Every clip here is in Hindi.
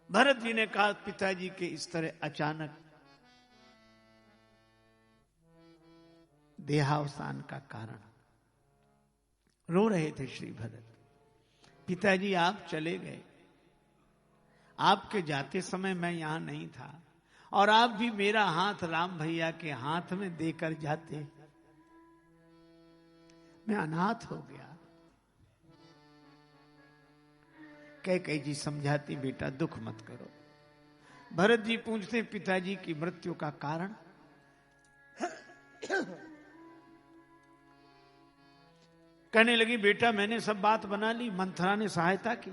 भरत जी ने कहा पिताजी के इस तरह अचानक देहावसान का कारण। रो रहे थे श्री भरत। पिताजी आप चले गए, आपके जाते समय मैं यहां नहीं था, और आप भी मेरा हाथ राम भैया के हाथ में देकर जाते, मैं अनाथ हो गया। कैकेयी जी समझाती, बेटा दुख मत करो। भरत जी पूछते पिताजी की मृत्यु का कारण। कहने लगी, बेटा मैंने सब बात बना ली, मंथरा ने सहायता की,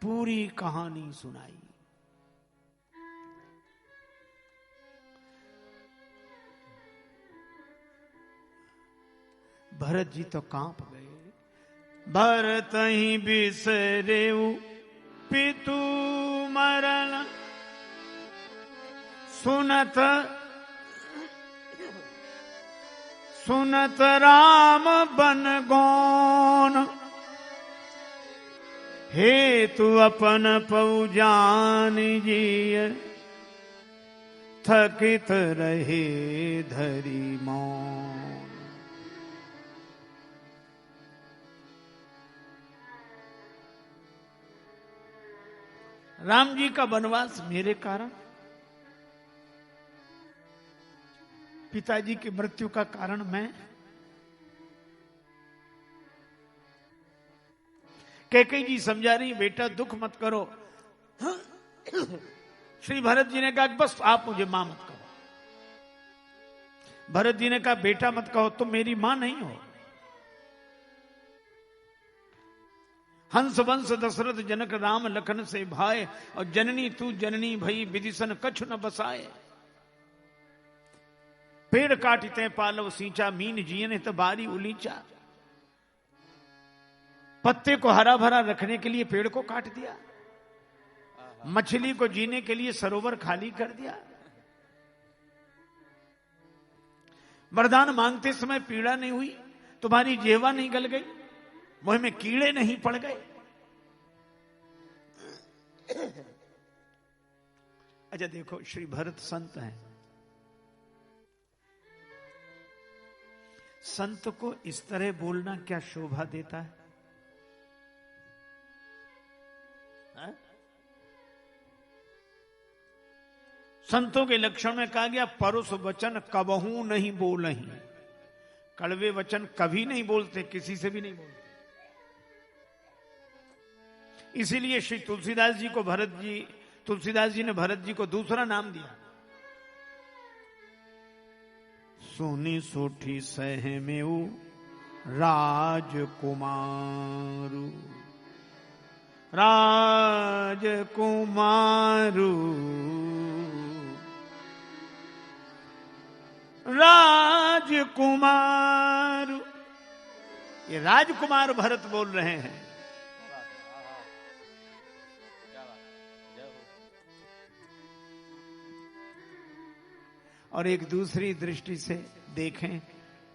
पूरी कहानी सुनाई। भरत जी तो कांप गए। भरत ही बिसरेऊ पितु मरण, सुनत सुनत राम बन गौन, हेतु अपन पौजान जिय, थकित रहे धरी मौन। राम जी का वनवास मेरे कारण, पिताजी की मृत्यु का कारण मैं। कैकेयी जी समझा रही, बेटा दुख मत करो। श्री भरत जी ने कहा बस आप मुझे मां मत कहो। भरत जी ने कहा बेटा मत कहो, तुम मेरी मां नहीं हो। हंस वंश दशरथ जनक राम लखन से भाए, और जननी तू जननी भई विदिशन कछु न बसाए। पेड़ काटते पालव सींचा, मीन जियन तो बारी उलीचा। पत्ते को हरा भरा रखने के लिए पेड़ को काट दिया, मछली को जीने के लिए सरोवर खाली कर दिया। वरदान मांगते समय पीड़ा नहीं हुई, तुम्हारी जेवा नहीं गल गई, मुंह में कीड़े नहीं पड़ गए। अच्छा देखो, श्री भरत संत हैं। संत को इस तरह बोलना क्या शोभा देता है? संतों के लक्षण में कहा गया परुष वचन कबहू नहीं बोलही। कड़वे वचन कभी नहीं बोलते, किसी से भी नहीं बोलते। इसीलिए श्री तुलसीदास जी ने भरत जी को दूसरा नाम दिया। सोनी सोठी सहमेऊ राजकुमारू, राजकुमारू, राजकुमारू। ये राजकुमार भरत बोल रहे हैं। और एक दूसरी दृष्टि से देखें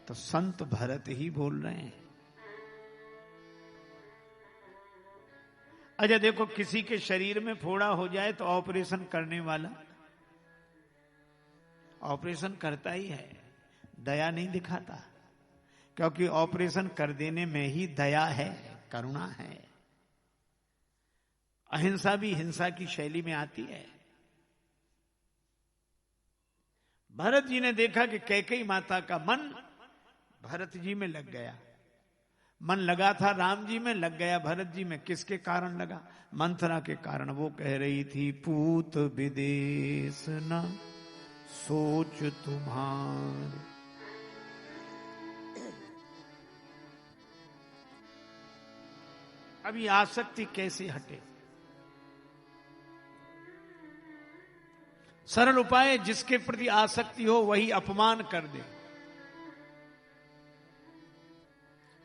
तो संत भरत ही बोल रहे हैं। अच्छा देखो, किसी के शरीर में फोड़ा हो जाए तो ऑपरेशन करने वाला ऑपरेशन करता ही है, दया नहीं दिखाता, क्योंकि ऑपरेशन कर देने में ही दया है, करुणा है। अहिंसा भी हिंसा की शैली में आती है। भरत जी ने देखा कि कैकेयी माता का मन भरत जी में लग गया। मन लगा था राम जी में, लग गया भरत जी में। किसके कारण लगा? मंथरा के कारण। वो कह रही थी पूत विदेश न सोच तुम्हार, अभी आसक्ति कैसे हटे? सरल उपाय, जिसके प्रति आसक्ति हो वही अपमान कर दे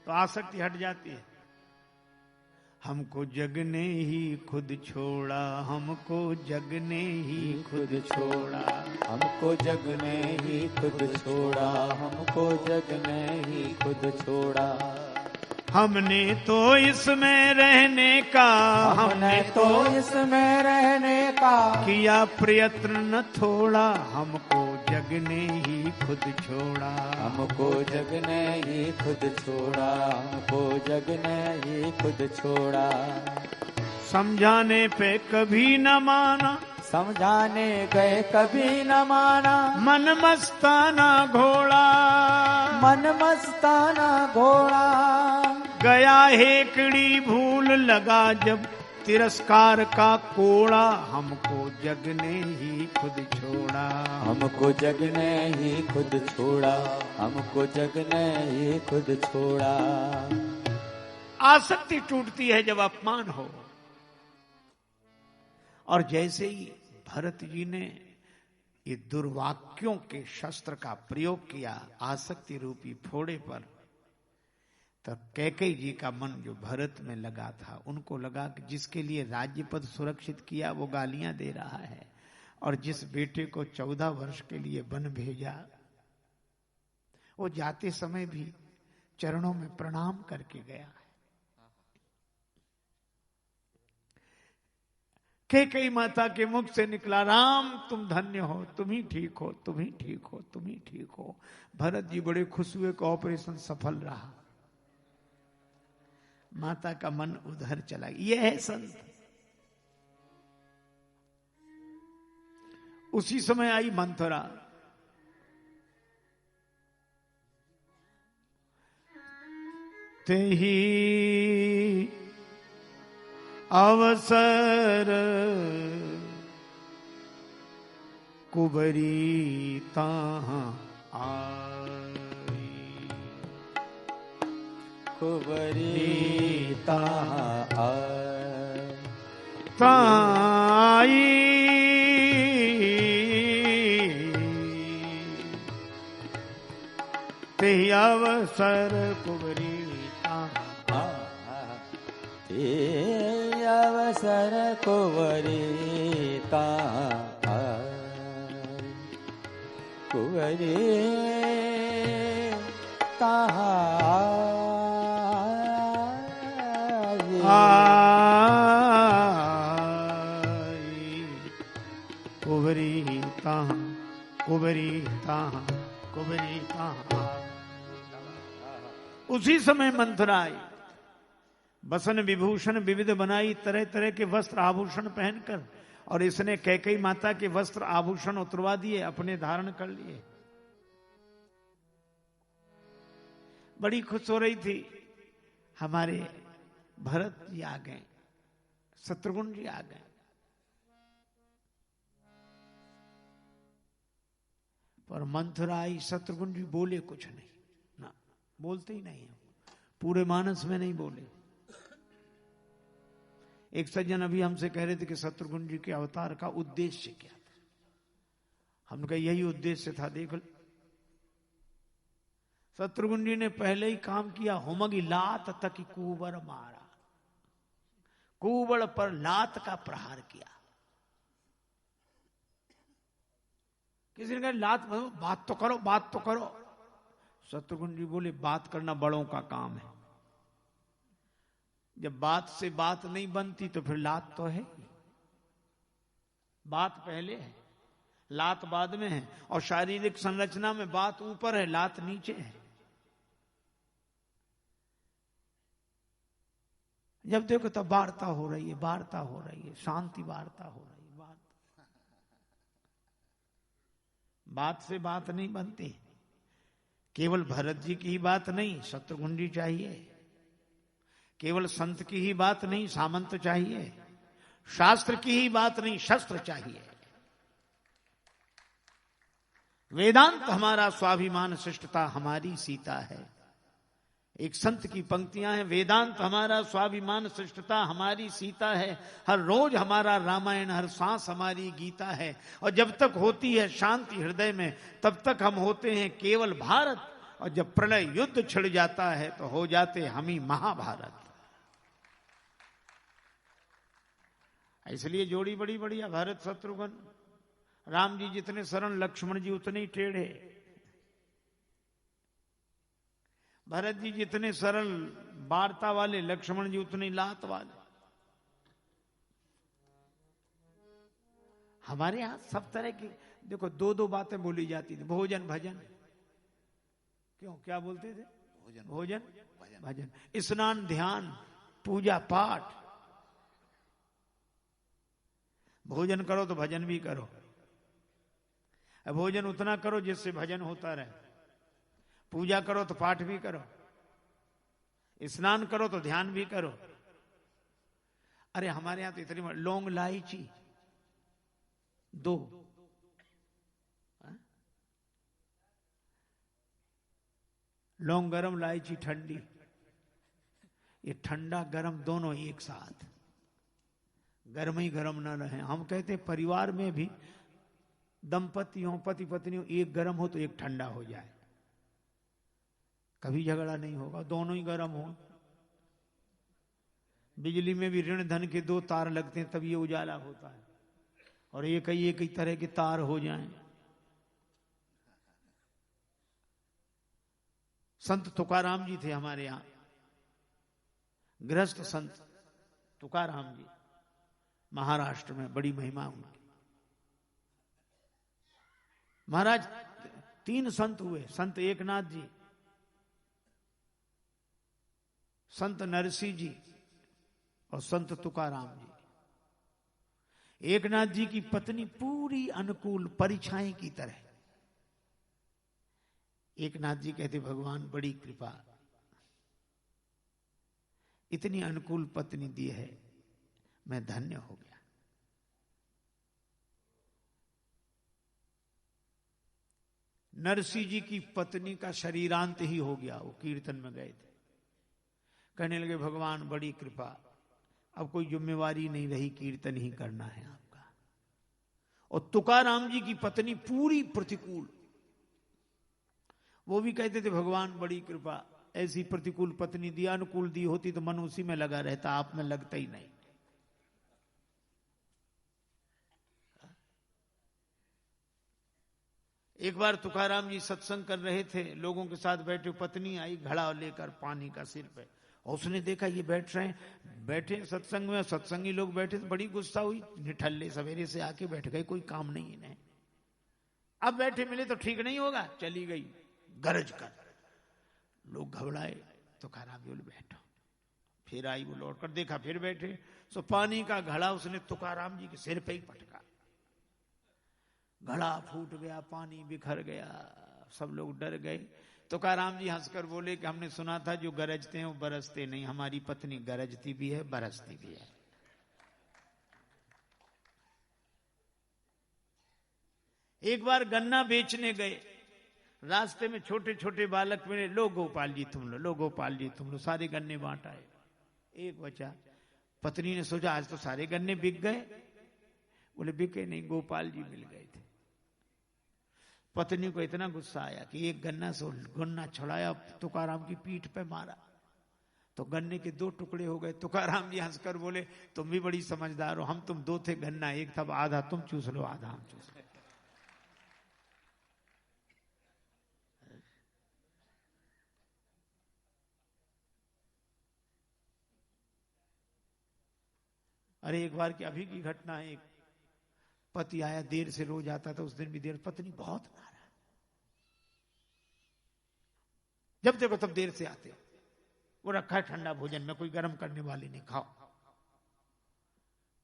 तो आसक्ति हट जाती है। हमको जग ने ही खुद छोड़ा, हमको जग ने ही खुद छोड़ा, हमको जग ने ही खुद छोड़ा, हमको जग ने ही खुद छोड़ा। हमने तो इसमें रहने का, हमने तो इसमें रहने का किया प्रयत्न न थोड़ा, हमको जग ने ही खुद छोड़ा। हमको जग ने ही खुद छोड़ा, हमको जग ने ही खुद छोड़ा। समझाने पे कभी न माना, समझाने गए कभी न माना, मन मस्ताना घोड़ा, मन मस्ताना घोड़ा। गया हेकड़ी भूल लगा जब तिरस्कार का कोड़ा, हमको जग ने ही खुद छोड़ा। हमको जग ने ही खुद छोड़ा, हमको जग ने ही खुद छोड़ा। आसक्ति टूटती है जब अपमान हो, और जैसे ही भरत जी ने ये दुर्वाक्यों के शस्त्र का प्रयोग किया आसक्ति रूपी फोड़े पर, तब कैकेयी जी का मन जो भरत में लगा था, उनको लगा कि जिसके लिए राज्य पद सुरक्षित किया वो गालियां दे रहा है, और जिस बेटे को 14 वर्ष के लिए वन भेजा वो जाते समय भी चरणों में प्रणाम करके गया। कैकेयी माता के मुख से निकला, राम तुम धन्य हो, तुम ही ठीक हो, तुम ही ठीक हो, तुम ही ठीक हो। भरत जी बड़े खुश हुए कि ऑपरेशन सफल रहा। माता का मन उधर चला। यह है संत। उसी समय आई मंथरा। तेही अवसर कुबरी ताहाँ आई, कुबरी ताहाँ ताई। ते अवसर कुबरी ताहाँ, ते अवसर कुबरी ताहाँ, कुबरी ताहाँ कुबरी ताहाँ, कुबरी ताहाँ, कुबरी ताहाँ। उसी समय मंथरा आई, बसन विभूषण विविध बनाई, तरह तरह के वस्त्र आभूषण पहनकर, और इसने कैकेयी माता के वस्त्र आभूषण उतरवा दिए, अपने धारण कर लिए। बड़ी खुश हो रही थी। हमारे भरत जी आ गए, शत्रुघ्न जी आ गए। पर मंथरा आई, शत्रुघ्न जी बोले कुछ नहीं, ना बोलते ही नहीं, पूरे मानस में नहीं बोले। एक सज्जन अभी हमसे कह रहे थे कि शत्रुघ्न जी के अवतार का उद्देश्य क्या था। हमने कहा यही उद्देश्य था, देख लो। शत्रुघ्न जी ने पहले ही काम किया, होमगी लात तक कुंवर मारा, कुंवर पर लात का प्रहार किया। किसी ने कहा लात बात तो करो, बात तो करो। शत्रुघ्न जी बोले बात करना बड़ों का काम है, जब बात से बात नहीं बनती तो फिर लात तो है। बात पहले है, लात बाद में है, और शारीरिक संरचना में बात ऊपर है, लात नीचे है। जब देखो तब वार्ता हो रही है, वार्ता हो रही है, शांति वार्ता हो रही है। बात से बात नहीं बनती। केवल भरत जी की ही बात नहीं, शत्रुघ्न जी चाहिए। केवल संत की ही बात नहीं, सामंत चाहिए। शास्त्र की ही बात नहीं, शस्त्र चाहिए। वेदांत हमारा स्वाभिमान, शिष्टता हमारी सीता है। एक संत की पंक्तियां हैं, वेदांत हमारा स्वाभिमान, शिष्टता हमारी सीता है। हर रोज हमारा रामायण, हर सांस हमारी गीता है। और जब तक होती है शांति हृदय में, तब तक हम होते हैं केवल भारत। और जब प्रलय युद्ध छिड़ जाता है तो हो जाते हम ही महाभारत। इसलिए जोड़ी बड़ी बढ़िया, भरत शत्रुघ्न। राम जी जितने सरल, लक्ष्मण जी उतने ही टेढ़े। भरत जी जितने सरल, वार्ता वाले, लक्ष्मण जी उतने लात वाले। हमारे यहां सब तरह की, देखो दो दो बातें बोली जाती थी, भोजन भजन। क्यों, क्या बोलते थे? भोजन भजन, स्नान ध्यान, पूजा पाठ। भोजन करो तो भजन भी करो। भोजन उतना करो जिससे भजन होता रहे, पूजा करो तो पाठ भी करो, स्नान करो तो ध्यान भी करो। अरे हमारे यहां तो इतनी लौंग इलायची 2, लौंग गरम इलायची ठंडी, ये ठंडा गरम दोनों एक साथ, गर्म ही गर्म ना रहे। हम कहते परिवार में भी दंपति हो, पति पत्नी हो, एक गर्म हो तो एक ठंडा हो जाए, कभी झगड़ा नहीं होगा, दोनों ही गर्म हो। बिजली में भी ऋण धन के 2 तार लगते हैं तब ये उजाला होता है, और एक ही तरह के तार हो जाएं। संत तुकाराम जी थे हमारे यहां, गृहस्थ संत तुकाराम जी, महाराष्ट्र में बड़ी महिमा उनकी। महाराज 3 संत हुए, संत एकनाथ जी, संत नरसिंह जी और संत तुकाराम जी। एकनाथ जी की पत्नी पूरी अनुकूल परिछाएं की तरह। एकनाथ जी कहते भगवान बड़ी कृपा, इतनी अनुकूल पत्नी दी है, मैं धन्य हो गया। नरसिंह जी की पत्नी का शरीरांत ही हो गया, वो कीर्तन में गए थे, कहने लगे भगवान बड़ी कृपा, अब कोई जिम्मेवारी नहीं रही, कीर्तन ही करना है आपका। और तुकाराम जी की पत्नी पूरी प्रतिकूल, वो भी कहते थे भगवान बड़ी कृपा, ऐसी प्रतिकूल पत्नी दी, अनुकूल दी होती तो मन उसी में लगा रहता, आप में लगता ही नहीं। एक बार तुकाराम जी सत्संग कर रहे थे, लोगों के साथ बैठे, पत्नी आई घड़ा लेकर पानी का सिर पे, और उसने देखा ये बैठ रहे हैं, बैठे सत्संग में, सत्संगी लोग बैठे, तो बड़ी गुस्सा हुई, निठल्ले सवेरे से आके बैठ गए, कोई काम नहीं इन्हें, अब बैठे मिले तो ठीक नहीं होगा, चली गई गरज कर। लोग घबराए, तुकाराम जी बोले बैठो, फिर आई, वो लौट कर देखा, फिर बैठे, सो पानी का घड़ा उसने तुकाराम जी के सिर पे ही पटका, घड़ा फूट गया, पानी बिखर गया, सब लोग डर गए। तुकाराम जी हंसकर बोले कि हमने सुना था जो गरजते हैं वो बरसते नहीं, हमारी पत्नी गरजती भी है बरसती भी है। एक बार गन्ना बेचने गए, रास्ते में छोटे छोटे बालक मिले, लो गोपाल जी तुम लो, लो गोपाल जी तुम लो, सारे गन्ने बांट आए, एक बचा। पत्नी ने सोचा आज तो सारे गन्ने बिक गए, बोले बिके नहीं, गोपाल जी मिल गए थे। पत्नी को इतना गुस्सा आया कि एक गन्ना से गन्ना छुड़ाया, तुकाराम की पीठ पे मारा, तो गन्ने के 2 टुकड़े हो गए। तुकाराम जी हंसकर बोले तुम भी बड़ी समझदार हो, हम तुम 2 थे, गन्ना एक था, आधा तुम चूस लो आधा हम चूस लो। अरे एक बार की अभी की घटना है, एक पति आया, देर से रोज आता था, उस दिन भी देर, पत्नी बहुत नाराज, जब देखो तब देर से आते, वो रखा है ठंडा भोजन में, कोई गर्म करने वाली नहीं, खाओ।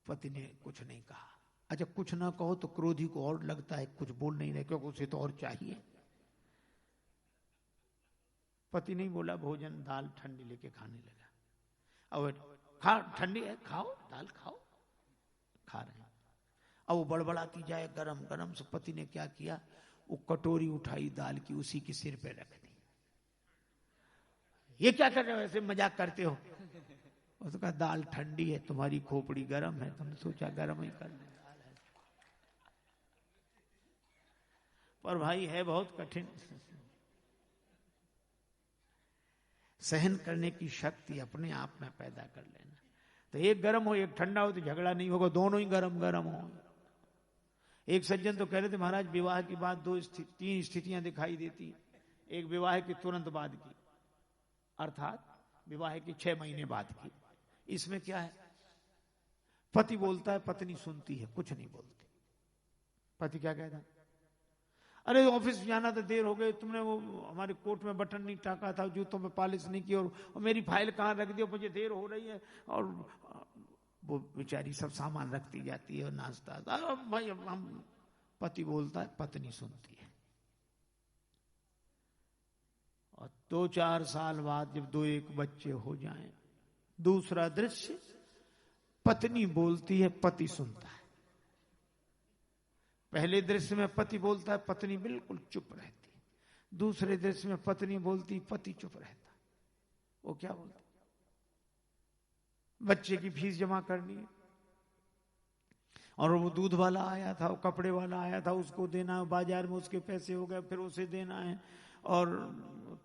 पति ने कुछ नहीं कहा। अच्छा कुछ ना कहो तो क्रोधी को और लगता है कुछ बोल नहीं रहे, क्योंकि उसे तो और चाहिए। पति नहीं बोला, भोजन दाल ठंडी लेके खाने लगा। और खा, ठंडी है खाओ, दाल खाओ, खा रहे हैं। अब वो बड़बड़ाती जाए गरम गरम, से पति ने क्या किया, वो कटोरी उठाई दाल की, उसी के सिर पे रख दी। ये क्या कर रहे हो, ऐसे मजाक करते हो? उसने कहा दाल ठंडी है, तुम्हारी खोपड़ी गरम है, तुमने सोचा गरम ही कर ले। पर भाई है बहुत कठिन, सहन करने की शक्ति अपने आप में पैदा कर लेना। तो एक गर्म हो एक ठंडा हो तो झगड़ा नहीं होगा, दोनों ही गरम गरम हो। एक सज्जन तो कह रहे थे महाराज विवाह के बाद 3 स्थितियां दिखाई देती, एक विवाह के तुरंत बाद की, अर्थात विवाह की 6 महीने बाद की। इसमें क्या है, पति बोलता है, पत्नी सुनती है, कुछ नहीं बोलती। पति क्या कहता, अरे ऑफिस जाना था, देर हो गई, तुमने वो हमारे कोट में बटन नहीं टाका था, जूतों में पॉलिश नहीं की, और मेरी फाइल कहाँ रख दी, मुझे देर हो रही है। और वो बेचारी सब सामान रखती जाती है और नाश्ता। भाई हम, पति बोलता है, पत्नी सुनती है। और 2-4 साल बाद जब 2-1 बच्चे हो जाएं, दूसरा दृश्य, पत्नी बोलती है, पति सुनता है। पहले दृश्य में पति बोलता है, पत्नी बिल्कुल चुप रहती। दूसरे दृश्य में पत्नी बोलती, पति चुप रहता। वो क्या बोलता, बच्चे की फीस जमा करनी है, और वो दूध वाला आया था, वो कपड़े वाला आया था, उसको देना है, बाजार में उसके पैसे हो गए, फिर उसे देना है, और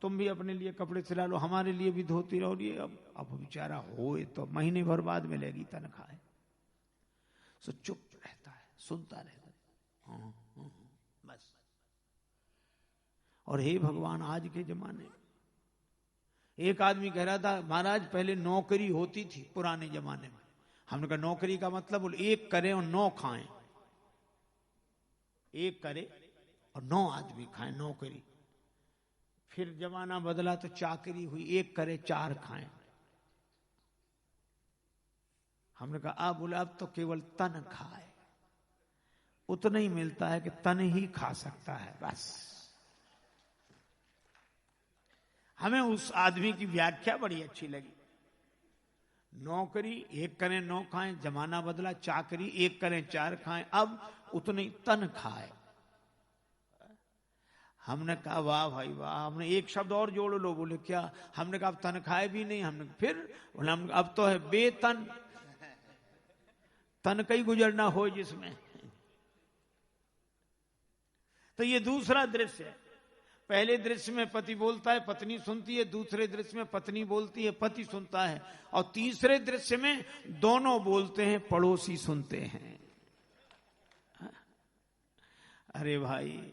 तुम भी अपने लिए कपड़े सिला लो, हमारे लिए भी धोती रहो। ये अब बेचारा होए तो महीने भर बाद मिलेगी तनख्वाह। सो चुप रहता है, सुनता रहता है, बस। और हे भगवान, आज के जमाने में एक आदमी कह रहा था, महाराज पहले नौकरी होती थी पुराने जमाने में। हमने कहा नौकरी का मतलब, बोले 1 करें और 9 खाएं। 1 करे और 9 आदमी खाएं, नौकरी। फिर जमाना बदला तो चाकरी हुई, 1 करे 4 खाएं। हमने कहा बोला अब तो केवल तन खाए, उतना ही मिलता है कि तन ही खा सकता है, बस। हमें उस आदमी की व्याख्या बड़ी अच्छी लगी। नौकरी 1 करें 9 खाएं, जमाना बदला, चाकरी 1 करें 4 खाएं, अब उतनी तन खाए। हमने कहा वाह भाई वाह। हमने एक शब्द और जोड़ लो, बोले क्या? हमने कहा अब तनख्वाह भी नहीं। हमने फिर बोला अब तो है बेतन, तन कहीं गुजरना हो जिसमें। तो ये दूसरा दृश्य है। पहले दृश्य में पति बोलता है, पत्नी सुनती है। दूसरे दृश्य में पत्नी बोलती है, पति सुनता है। और तीसरे दृश्य में दोनों बोलते हैं, पड़ोसी सुनते हैं। अरे भाई,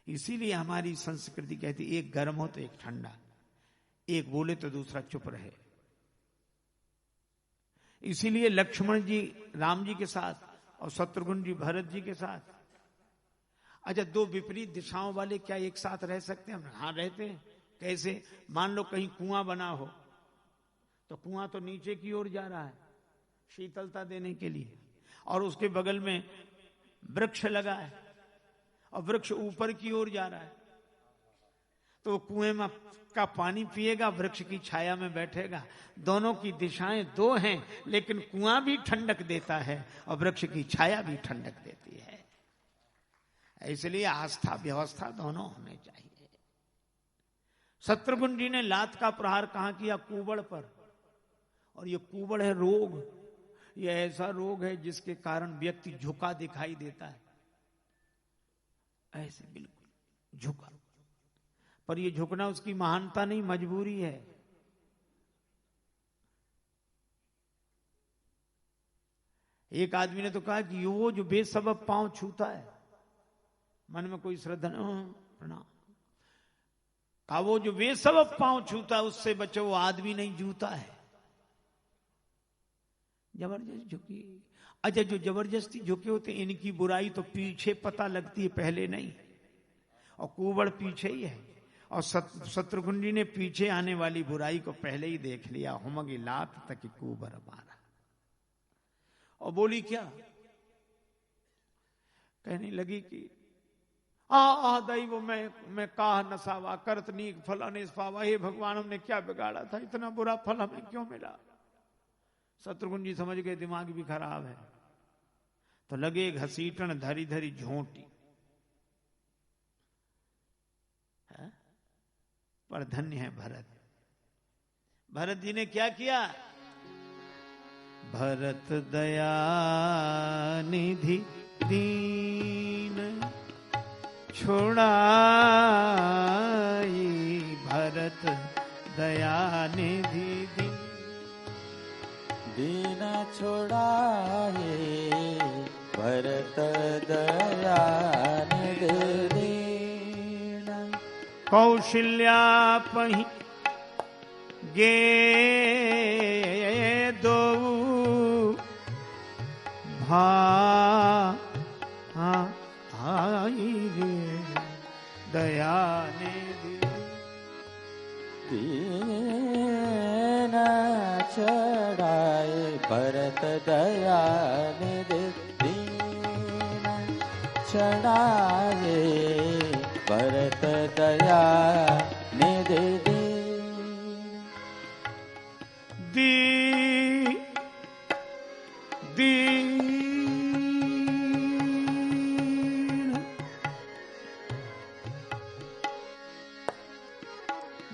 इसीलिए हमारी संस्कृति कहती एक गर्म हो तो एक ठंडा, एक बोले तो दूसरा चुप रहे। इसीलिए लक्ष्मण जी राम जी के साथ और शत्रुघ्न जी भरत जी के साथ, अच्छा 2 विपरीत दिशाओं वाले क्या एक साथ रह सकते हैं? हाँ रहते हैं। कैसे? मान लो कहीं कुआं बना हो, तो कुआं तो नीचे की ओर जा रहा है शीतलता देने के लिए, और उसके बगल में वृक्ष लगा है और वृक्ष ऊपर की ओर जा रहा है। तो कुएं में का पानी पिएगा, वृक्ष की छाया में बैठेगा। दोनों की दिशाएं 2 हैं, लेकिन कुआं भी ठंडक देता है और वृक्ष की छाया भी ठंडक देती है। इसलिए आस्था व्यवस्था दोनों होने चाहिए। शत्रुघ्न जी ने लात का प्रहार कहां किया? कुबड़ पर। और ये कुबड़ है रोग, ये ऐसा रोग है जिसके कारण व्यक्ति झुका दिखाई देता है, ऐसे बिल्कुल झुका। पर ये झुकना उसकी महानता नहीं, मजबूरी है। एक आदमी ने तो कहा कि वो जो बेसबब पांव छूता है, मन में कोई श्रद्धा प्रणाम, कहा वो जो बेसबब पांव छूता है उससे बचो, वो आदमी नहीं जूता है। जबरदस्त झुकी। अच्छा, जो जबरदस्ती झुके होते इनकी बुराई तो पीछे पता लगती है, पहले नहीं। और कुबड़ पीछे ही है। और शत्रुघ्न जी ने पीछे आने वाली बुराई को पहले ही देख लिया। हुमगी लात तक कुबड़ मारा। और बोली क्या? कहने लगी कि दैव मैं काह नसावा करत नीक फल अनेस पावा। हे भगवान, हमने क्या बिगाड़ा था, इतना बुरा फल हमें क्यों मिला? शत्रुघ्न जी समझ गए दिमाग भी खराब है, तो लगे घसीटन धरी धरी झोंटी। पर धन्य है भरत। भरत जी ने क्या किया? भरत दया निधि दीन छुड़ाई, भरत दया निधि दीन छुड़ाए, भरत दया निधि दीन। कौशल्या पही गे दो भाई रे दया निधि दीन चढ़ाए भरत दया निधि दीन चढ़ाए भरत दया निधि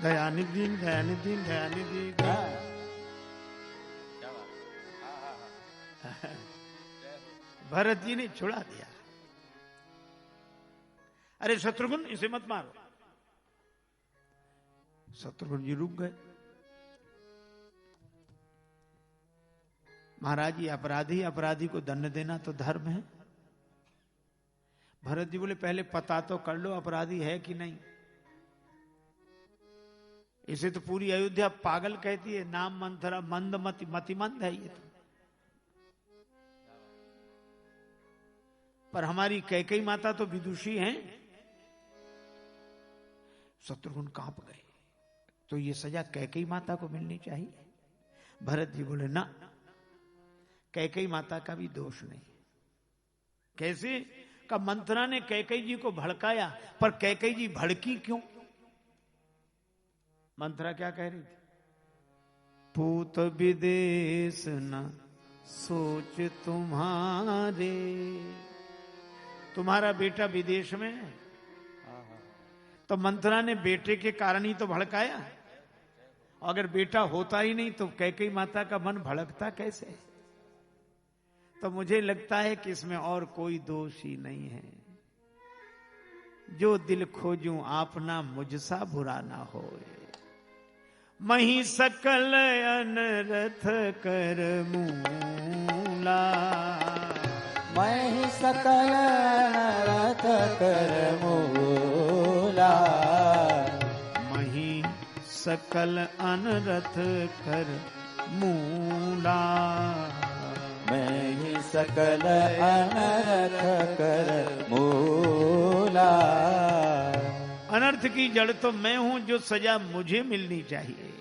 दयानिधि दयानिधि दयानिधि। भरत जी ने छुड़ा दिया। अरे शत्रुघ्न इसे मत मारो। शत्रुघ्न जी रुक गए। महाराज ये अपराधी को दंड देना तो धर्म है। भरत जी बोले पहले पता तो कर लो अपराधी है कि नहीं। इसे तो पूरी अयोध्या पागल कहती है। नाम मंथरा मतिमंद है ये तो। पर हमारी कैकेयी माता तो विदुषी हैं। शत्रुघ्न कांप गए। तो ये सजा कैकेयी माता को मिलनी चाहिए। भरत जी बोले ना, कैकेयी माता का भी दोष नहीं। कैसे? का मंथरा ने कैकेयी जी को भड़काया, पर कैकेयी जी भड़की क्यों? मंथरा क्या कह रही थी? पूत विदेश न सोच तुम्हारे। तुम्हारा बेटा विदेश में है, तो मंथरा ने बेटे के कारण ही तो भड़काया। अगर बेटा होता ही नहीं तो कैकेयी माता का मन भड़कता कैसे? तो मुझे लगता है कि इसमें और कोई दोष ही नहीं है। जो दिल खोजूं आपना मुझसा बुरा ना होए। मही सकल अनरथ कर मूला। मही सकल अनरथ कर मूला। मही सकल अनरथ कर मूला। मही सकल अनरथ कर मूला। अनर्थ की जड़ तो मैं हूं, जो सजा मुझे मिलनी चाहिए।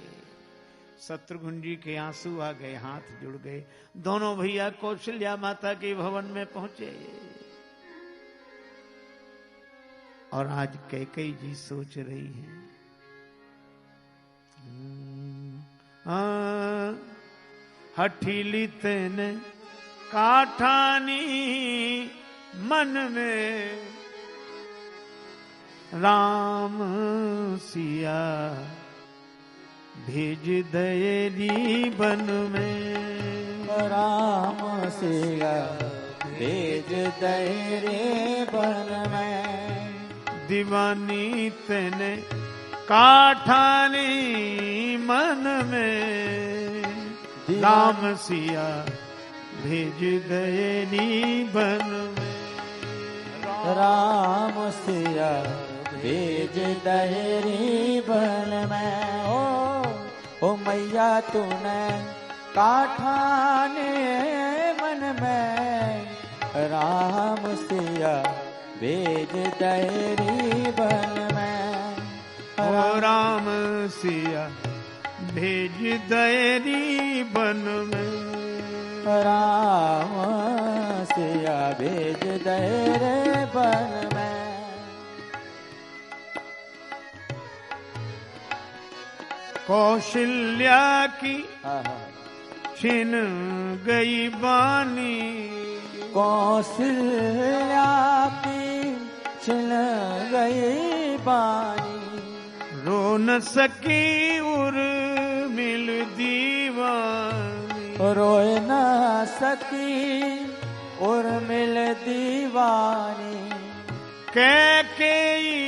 शत्रुघ्न जी के आंसू आ गए, हाथ जुड़ गए। दोनों भैया कौशल्या माता के भवन में पहुंचे। और आज कैकेयी जी सोच रही हैं, हठीली तेने काठानी मन में। राम सिया भेज दयरी बन में। राम सिया भेज दयरी बन में। दीवानी तेने काठानी मन में। राम सिया भेज दयरी बन में। राम सिया भेज दयरी बन में। ओ मैया तूने काठाने मन में। राम सिया भेज दयरी बन में। राम सिया भेज दयरी बन में। राम सिया भेज दयरी बन में। कौशल्या की छिन गई बानी। कौशल्या की छिन गई बानी। रो न सकी उर्मिल दीवानी। रोए न सकी उर्मिल दीवानी। कैकेयी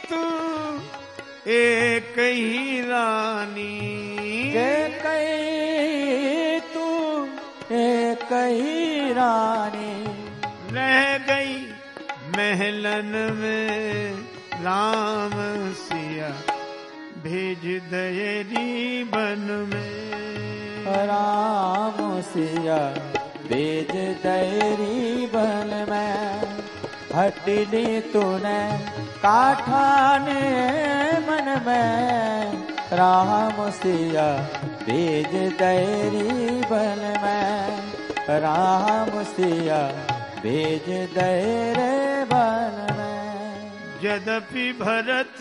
तू एक ही रानी। कैकेयी तू एक ही रानी। रह गई महलन में। राम सिया भेज दयरी बन में। राम सिया भेज दयरी बन में। हटली तूने काठाने मन में। राम सिया भेज दयरी बन में। राम सिया भेज दयरे बन में। यद्यपि भरत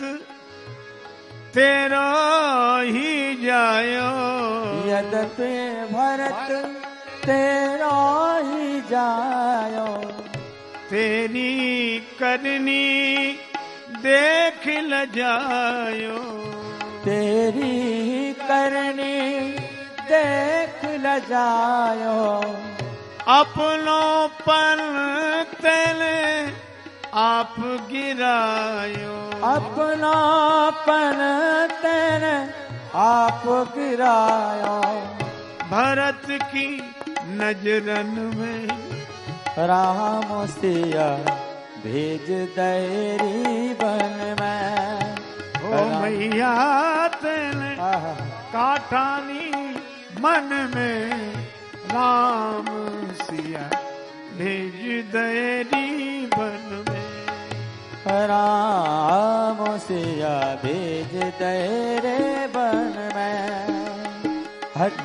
तेरो ही जायो। यद्यपि भरत तेरो ही जायो। तेरी करनी देख ल जायो। तेरी करनी देख ल जायो। अपनों पर तेने आप गिरायो। अपनापन तेने आप गिरायो। भरत की नजरन में राम सिया भेज दयरी बन में। ओ मैया तेने काठानी मन में। राम सिया भेज दयरी बन में। राम सिया भेज दयरे बन में। हट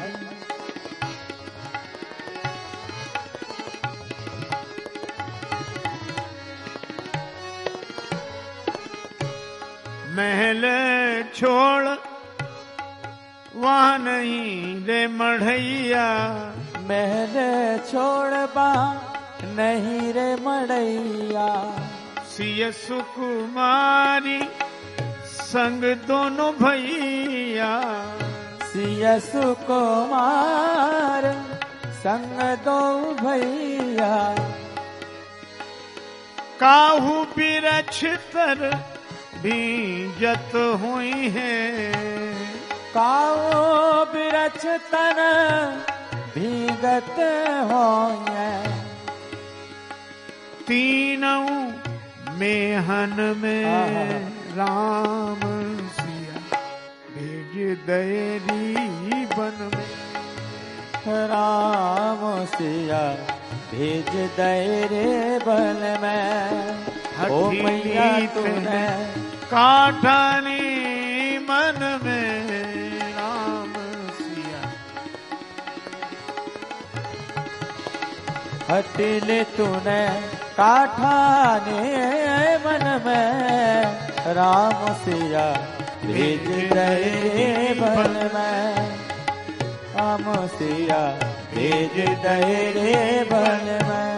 महल छोड़ वहाँ नहीं रे मढ़ैया। महल छोड़ बा नहीं रे मड़ैया। सिय सुकुमारी संग दोनों भैया। सिय सुकुमार संग दो भैया। काहू बिरछ तर भीजत हुई है। काओ बिरछ तन भीगत होए। तीनों मेहन में राम सिया भेज दयरी बन में। राम सिया भेज दयरे बन में। ओ मैया तूने काठानी मन में। राम सिया हटले तूने काठाने मन में। राम सिया भेज दयरे बन में। राम सिया भेज दयरे बन में।